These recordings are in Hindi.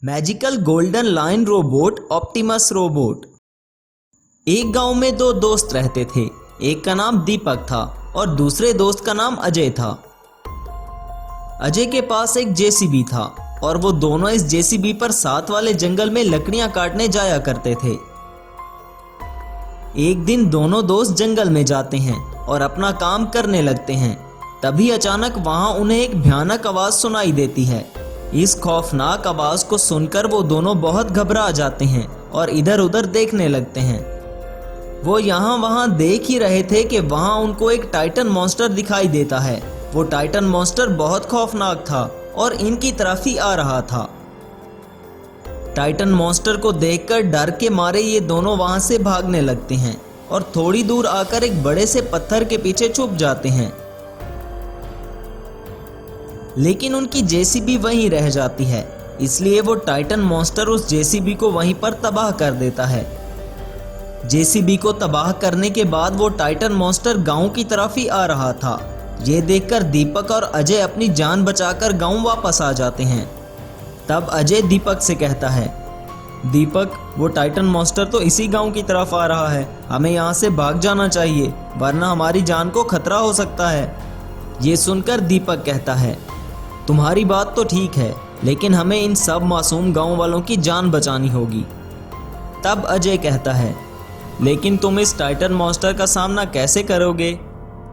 Magical golden line robot Optimus robot. एक गांव में दो दोस्त रहते थे। एक का नाम दीपक था और दूसरे दोस्त का नाम अजय था। अजय के पास एक जेसीबी था और वो दोनों इस जेसीबी पर साथ वाले जंगल में लकड़ियां काटने जाया करते थे। एक दिन दोनों दोस्त जंगल में जाते हैं और अपना काम करने लगते हैं। तभी अचानक वहां उन्हें एक भयानक आवाज सुनाई देती है। इस खौफनाक आवाज को सुनकर वो दोनों बहुत घबरा जाते हैं और इधर उधर देखने लगते हैं। वो यहाँ वहां देख ही रहे थे कि वहां उनको एक टाइटन मॉन्स्टर दिखाई देता है। वो टाइटन मॉन्स्टर बहुत खौफनाक था और इनकी तरफ ही आ रहा था। टाइटन मॉन्स्टर को देखकर डर के मारे ये दोनों वहां से भागने लगते हैं और थोड़ी दूर आकर एक बड़े से पत्थर के पीछे छुप जाते हैं। लेकिन उनकी जेसीबी वहीं रह जाती है, इसलिए वो टाइटन मॉन्स्टर उस जेसीबी को वहीं पर तबाह कर देता है। जेसीबी को तबाह करने के बाद वो टाइटन मॉन्स्टर गांव की तरफ ही आ रहा था। ये देखकर दीपक और अजय अपनी जान बचाकर गांव वापस आ जाते हैं। तब अजय दीपक से कहता है, दीपक, वो टाइटन मॉन्स्टर तो इसी गांव की तरफ आ रहा है। हमें यहाँ से भाग जाना चाहिए, वरना हमारी जान को खतरा हो सकता है। ये सुनकर दीपक कहता है, तुम्हारी बात तो ठीक है, लेकिन हमें इन सब मासूम गांव वालों की जान बचानी होगी। तब अजय कहता है, लेकिन तुम इस टाइटन मॉन्स्टर का सामना कैसे करोगे?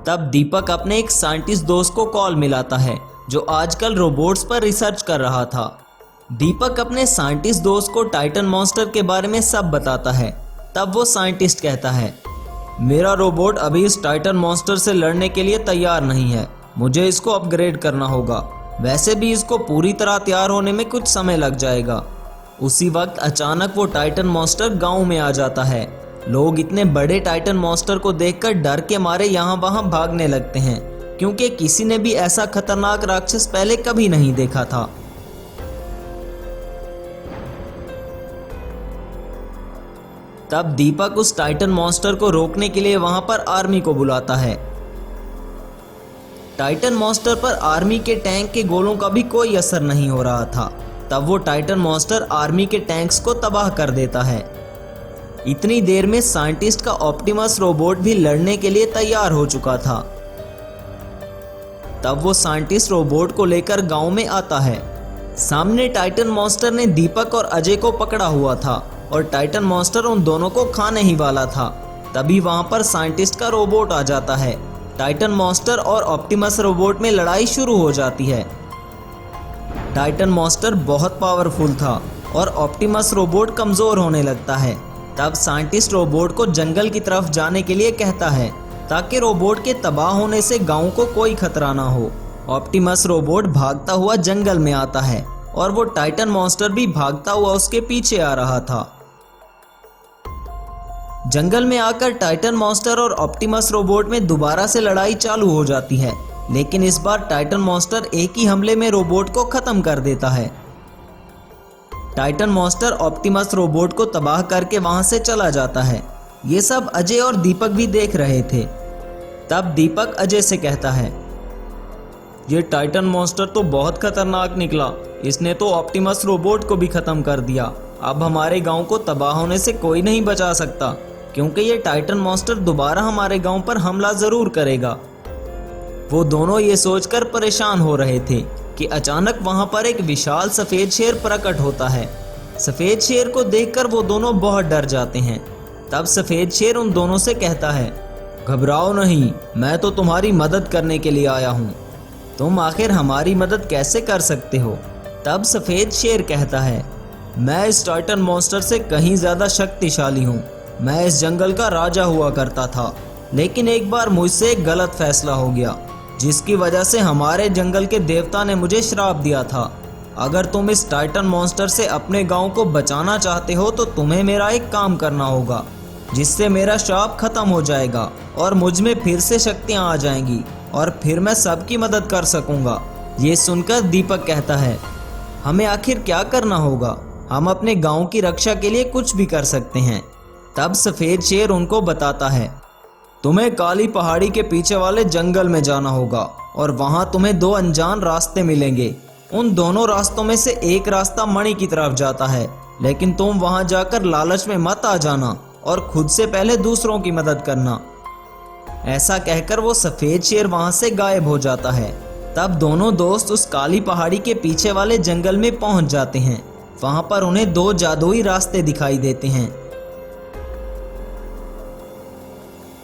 तब दीपक अपने एक साइंटिस्ट दोस्त को कॉल मिलाता है जो आजकल रोबोट्स पर रिसर्च कर रहा था। दीपक अपने साइंटिस्ट दोस्त को टाइटन मॉन्स्टर के बारे में सब बताता है। तब वो साइंटिस्ट कहता है, मेरा रोबोट अभी इस टाइटन मॉन्स्टर से लड़ने के लिए तैयार नहीं है। मुझे इसको अपग्रेड करना होगा। वैसे भी इसको पूरी तरह तैयार होने में कुछ समय लग जाएगा। उसी वक्त अचानक वो टाइटन मॉन्स्टर गांव में आ जाता है। लोग इतने बड़े टाइटन मॉन्स्टर को देखकर डर के मारे यहाँ वहां भागने लगते हैं, क्योंकि किसी ने भी ऐसा खतरनाक राक्षस पहले कभी नहीं देखा था। तब दीपक उस टाइटन मॉन्स्टर को रोकने के लिए वहां पर आर्मी को बुलाता है। टाइटन मॉन्स्टर पर आर्मी के टैंक के गोलों का भी कोई असर नहीं हो रहा था। तब वो टाइटन मॉन्स्टर आर्मी के टैंक्स को तबाह कर देता है। इतनी देर में साइंटिस्ट का ऑप्टिमस रोबोट भी लड़ने के लिए तैयार हो चुका था। तब वो साइंटिस्ट रोबोट को लेकर गांव में आता है। सामने टाइटन मॉन्स्टर ने दीपक और अजय को पकड़ा हुआ था और टाइटन मॉन्स्टर उन दोनों को खाने ही वाला था। तभी वहां पर साइंटिस्ट का रोबोट आ जाता है। टाइटन मॉन्स्टर और ऑप्टिमस रोबोट में लड़ाई शुरू हो जाती है। टाइटन मॉन्स्टर बहुत पावरफुल था और ऑप्टिमस रोबोट कमजोर होने लगता है। तब साइंटिस्ट रोबोट को जंगल की तरफ जाने के लिए कहता है, ताकि रोबोट के तबाह होने से गांव को कोई खतरा ना हो। ऑप्टिमस रोबोट भागता हुआ जंगल में आता है और वो टाइटन मॉन्स्टर भी भागता हुआ उसके पीछे आ रहा था। जंगल में आकर टाइटन मॉन्स्टर और ऑप्टिमस रोबोट में दोबारा से लड़ाई चालू हो जाती है, लेकिन इस बार टाइटन मॉन्स्टर एक ही हमले में रोबोट को खत्म कर देता है। टाइटन मॉन्स्टर ऑप्टिमस रोबोट को तबाह करके वहां से चला जाता है। ये सब अजय और दीपक भी देख रहे थे। तब दीपक अजय से कहता है, ये टाइटन मॉन्स्टर तो बहुत खतरनाक निकला। इसने तो ऑप्टिमस रोबोट को भी खत्म कर दिया। अब हमारे गांव को तबाह होने से कोई नहीं बचा सकता, क्योंकि ये टाइटन मॉन्स्टर दोबारा हमारे गांव पर हमला जरूर करेगा। वो दोनों ये सोचकर परेशान हो रहे थे कि अचानक वहां पर एक विशाल सफेद शेर प्रकट होता है। सफेद शेर को देखकर वो दोनों बहुत डर जाते हैं। तब सफेद शेर उन दोनों से कहता है, घबराओ नहीं, मैं तो तुम्हारी मदद करने के लिए आया हूँ। तुम आखिर हमारी मदद कैसे कर सकते हो? तब सफेद शेर कहता है, मैं इस टाइटन मॉन्स्टर से कहीं ज्यादा शक्तिशाली हूँ। मैं इस जंगल का राजा हुआ करता था, लेकिन एक बार मुझसे एक गलत फैसला हो गया, जिसकी वजह से हमारे जंगल के देवता ने मुझे श्राप दिया था। अगर तुम इस टाइटन मॉन्स्टर से अपने गांव को बचाना चाहते हो तो तुम्हें मेरा एक काम करना होगा, जिससे मेरा श्राप खत्म हो जाएगा और मुझ में फिर से शक्तियां आ जाएंगी और फिर मैं सबकी मदद कर सकूंगा। ये सुनकर दीपक कहता है, हमें आखिर क्या करना होगा? हम अपने गांव की रक्षा के लिए कुछ भी कर सकते हैं। तब सफेद शेर उनको बताता है, तुम्हें काली पहाड़ी के पीछे वाले जंगल में जाना होगा और वहां तुम्हें दो अनजान रास्ते मिलेंगे। उन दोनों रास्तों में से एक रास्ता मणि की तरफ जाता है, लेकिन तुम वहां जाकर लालच में मत आ जाना और खुद से पहले दूसरों की मदद करना। ऐसा कहकर वो सफेद शेर वहां से गायब हो जाता है। तब दोनों दोस्त उस काली पहाड़ी के पीछे वाले जंगल में पहुंच जाते हैं। वहां पर उन्हें दो जादुई रास्ते दिखाई देते हैं।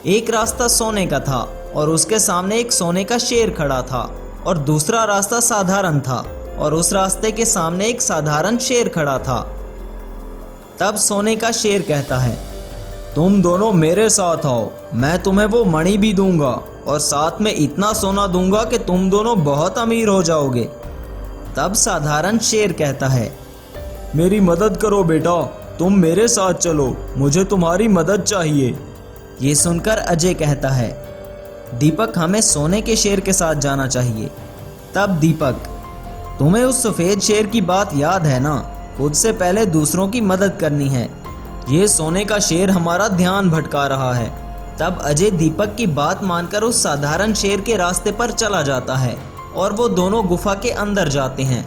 एक रास्ता सोने का था और उसके सामने एक सोने का शेर खड़ा था, और दूसरा रास्ता साधारण था और उस रास्ते के सामने एक साधारण शेर खड़ा था। तब सोने का शेर कहता है, तुम दोनों मेरे साथ आओ, मैं तुम्हें वो मणि भी दूंगा और साथ में इतना सोना दूंगा कि तुम दोनों बहुत अमीर हो जाओगे। तब साधारण शेर कहता है, मेरी मदद करो बेटा, तुम मेरे साथ चलो, मुझे तुम्हारी मदद चाहिए। ये सुनकर अजय कहता है, दीपक हमें सोने के शेर के साथ जाना चाहिए। तब दीपक, तुम्हें उस सफेद शेर की बात याद है ना, खुद से पहले दूसरों की मदद करनी है। ये सोने का शेर हमारा ध्यान भटका रहा है। तब अजय दीपक की बात मानकर उस साधारण शेर के रास्ते पर चला जाता है और वो दोनों गुफा के अंदर जाते हैं।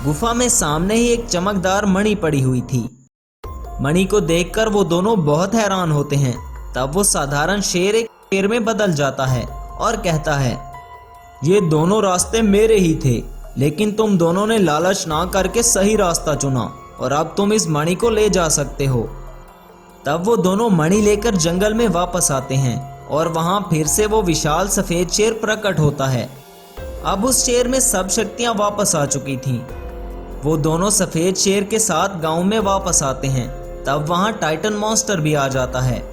गुफा में सामने ही एक चमकदार मणि पड़ी हुई थी। मणि को देखकर वो दोनों बहुत हैरान होते हैं। तब वो साधारण शेर एक शेर में बदल जाता है और कहता है, ये दोनों रास्ते मेरे ही थे, लेकिन तुम दोनों ने लालच ना करके सही रास्ता चुना और अब तुम इस मणि को ले जा सकते हो। तब वो दोनों मणि लेकर जंगल में वापस आते हैं और वहां फिर से वो विशाल सफेद शेर प्रकट होता है। अब उस शेर में सब शक्तियां वापस आ चुकी थीं। वो दोनों सफेद शेर के साथ गांव में वापस आते हैं। तब वहां टाइटन मॉन्स्टर भी आ जाता है।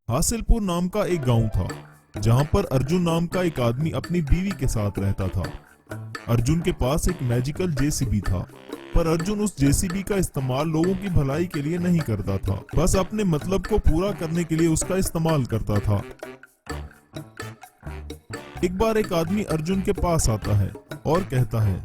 हासिलपुर नाम का एक गांव था, जहां पर अर्जुन नाम का एक आदमी अपनी बीवी के साथ रहता था। अर्जुन के पास एक मैजिकल जेसीबी था, पर अर्जुन उस जेसीबी का इस्तेमाल लोगों की भलाई के लिए नहीं करता था, बस अपने मतलब को पूरा करने के लिए उसका इस्तेमाल करता था। एक बार एक आदमी अर्जुन के पास आता है और कहता है,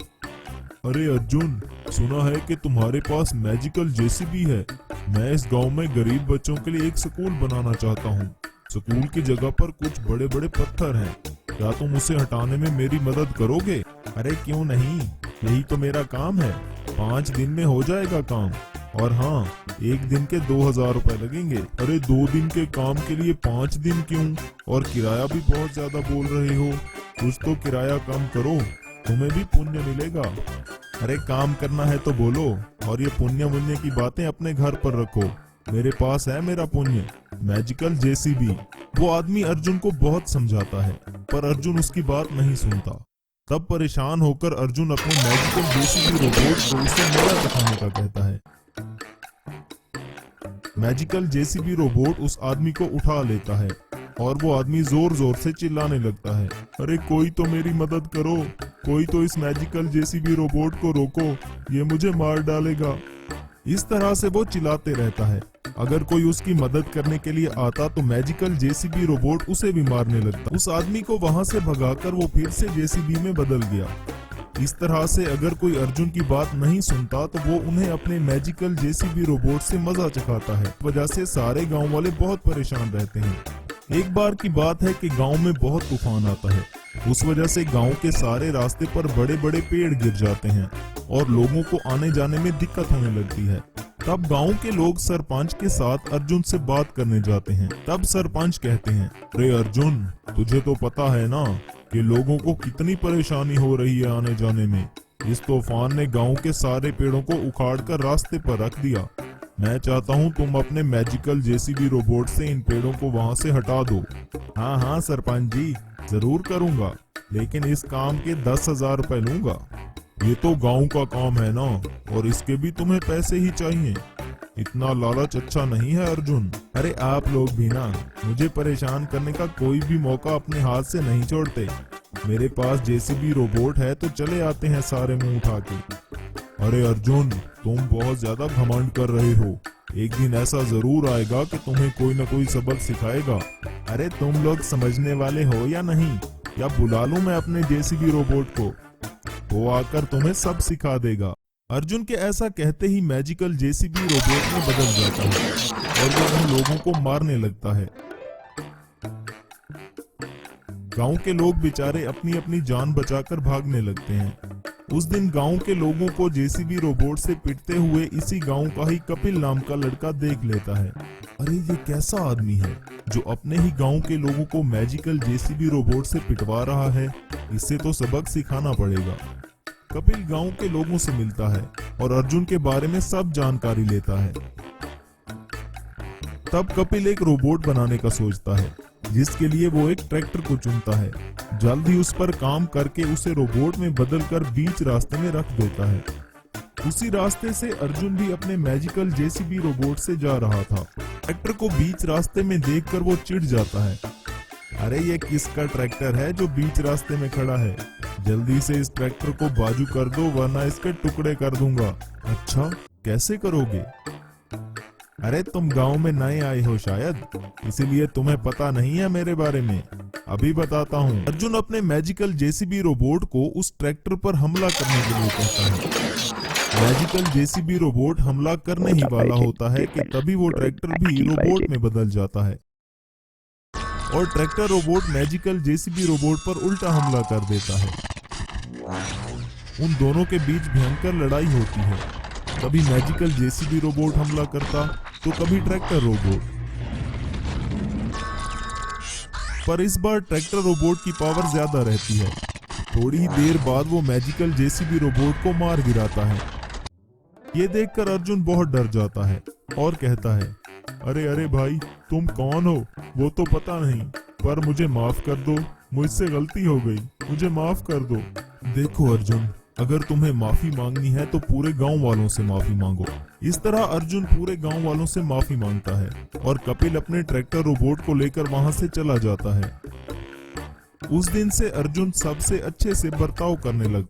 अरे अर्जुन, सुना है कि तुम्हारे पास मैजिकल जेसीबी है। मैं इस गांव में गरीब बच्चों के लिए एक स्कूल बनाना चाहता हूँ। स्कूल की जगह पर कुछ बड़े बड़े पत्थर हैं, क्या तुम उसे हटाने में मेरी मदद करोगे? अरे क्यों नहीं, यही तो मेरा काम है। 5 दिन में हो जाएगा काम, और हाँ, 1 दिन के 2000 रुपए लगेंगे। अरे 2 दिन के काम के लिए 5 दिन क्यों? और किराया भी बहुत ज्यादा बोल रहे हो, कुछ तो किराया कम करो, तुम्हें भी पुण्य मिलेगा। अरे काम करना है तो बोलो, और ये पुण्य मुन्य की बातें अपने घर पर रखो, मेरे पास है मेरा पुण्य, मैजिकल जेसीबी। वो आदमी अर्जुन को बहुत समझाता है, पर अर्जुन उसकी बात नहीं सुनता। तब परेशान होकर अर्जुन अपने मैजिकल जेसीबी रोबोट को उसे मेला दिखाने का कहता है। मैजिकल जेसीबी रोबोट उस आदमी को उठा लेता है और वो आदमी जोर जोर से चिल्लाने लगता है, अरे कोई तो मेरी मदद करो, कोई तो इस मैजिकल जेसीबी रोबोट को रोको, ये मुझे मार डालेगा। इस तरह से वो चिल्लाते रहता है। अगर कोई उसकी मदद करने के लिए आता तो मैजिकल जेसीबी रोबोट उसे भी मारने लगता। उस आदमी को वहां से भगाकर वो फिर से जेसीबी में बदल गया। इस तरह से अगर कोई अर्जुन की बात नहीं सुनता तो वो उन्हें अपने मैजिकल जेसीबी रोबोट से मजा चखाता है। वजह से सारे गांव वाले बहुत परेशान रहते हैं। एक बार की बात है कि गांव में बहुत तूफान आता है। उस वजह से गांव के सारे रास्ते पर बड़े बड़े पेड़ गिर जाते हैं और लोगों को आने जाने में दिक्कत होने लगती है। तब गांव के लोग सरपंच के साथ अर्जुन से बात करने जाते हैं। तब सरपंच कहते हैं, अरे अर्जुन, तुझे तो पता है ना कि लोगों को कितनी परेशानी हो रही है आने जाने में। इस तूफान ने गांव के सारे पेड़ों को उखाड़कर रास्ते पर रख दिया। मैं चाहता हूं तुम अपने मैजिकल जेसीबी रोबोट से इन पेड़ों को वहां से हटा दो। हाँ हाँ सरपंच जी, जरूर करूंगा, लेकिन इस काम के 10,000 रुपए लूंगा। ये तो गांव का काम है ना, और इसके भी तुम्हें पैसे ही चाहिए। इतना लालच अच्छा नहीं है अर्जुन। अरे आप लोग भी ना मुझे परेशान करने का कोई भी मौका अपने हाथ से नहीं छोड़ते। मेरे पास जेसीबी रोबोट है तो चले आते हैं सारे मुंह उठा के। अरे अर्जुन, तुम बहुत ज्यादा घमंड कर रहे हो। एक दिन ऐसा जरूर आएगा कि तुम्हें कोई न कोई सबक सिखाएगा। अरे तुम लोग समझने वाले हो या नहीं? या बुला लूं मैं अपने जेसीबी रोबोट को? वो आकर तुम्हें सब सिखा देगा। अर्जुन के ऐसा कहते ही मैजिकल जेसीबी रोबोट में बदल जाता है और वो उन लोगों को मारने लगता है। गांव के लोग बेचारे अपनी अपनी जान बचाकर भागने लगते हैं। उस दिन गांव के लोगों को जेसीबी रोबोट से पिटते हुए इसी गांव का ही कपिल नाम का लड़का देख लेता है। अरे ये कैसा आदमी है जो अपने ही गांव के लोगों को मैजिकल जेसीबी रोबोट से पिटवा रहा है? इससे तो सबक सिखाना पड़ेगा। कपिल गांव के लोगों से मिलता है और अर्जुन के बारे में सब जानकारी लेता है। तब कपिल एक रोबोट बनाने का सोचता है, जिसके लिए वो एक ट्रैक्टर को चुनता है। जल्द ही उस पर काम करके उसे रोबोट में बदलकर बीच रास्ते में रख देता है। उसी रास्ते से अर्जुन भी अपने मैजिकल जेसीबी रोबोट से जा रहा था। ट्रैक्टर को बीच रास्ते में देखकर वो चिढ़ जाता है। अरे ये किसका ट्रैक्टर है जो बीच रास्ते में खड़ा है? जल्दी से इस ट्रैक्टर को बाजू कर दो वरना इसके टुकड़े कर दूंगा। अच्छा, कैसे करोगे? अरे तुम गांव में नए आए हो शायद, इसीलिए तुम्हें पता नहीं है मेरे बारे में। अभी बताता हूँ। अर्जुन अपने मैजिकल जेसीबी रोबोट को उस ट्रैक्टर पर हमला करने के लिए कहता है। मैजिकल जेसीबी रोबोट हमला करने ही वाला होता है कि तभी वो ट्रैक्टर भी रोबोट में बदल जाता है और tractor robot magical JCB robot पर उल्टा हमला कर देता है। उन दोनों के बीच भयंकर लड़ाई होती है। कभी मैजिकल जेसीबी रोबोट हमला करता तो कभी ट्रैक्टर रोबोट। पर इस बार ट्रैक्टर रोबोट की पावर ज्यादा रहती है। थोड़ी ही देर बाद वो मैजिकल जेसीबी रोबोट को मार गिराता है। ये देखकर अर्जुन बहुत डर जाता है और कहता है, अरे अरे भाई, तुम कौन हो वो तो पता नहीं, पर मुझे माफ कर दो, मुझसे गलती हो गई, मुझे माफ कर दो। देखो अर्जुन, अगर तुम्हें माफी मांगनी है तो पूरे गांव वालों से माफी मांगो। इस तरह अर्जुन पूरे गांव वालों से माफी मांगता है और कपिल अपने ट्रैक्टर रोबोट को लेकर वहां से चला जाता है। उस दिन से अर्जुन सबसे अच्छे से बर्ताव करने लगता है।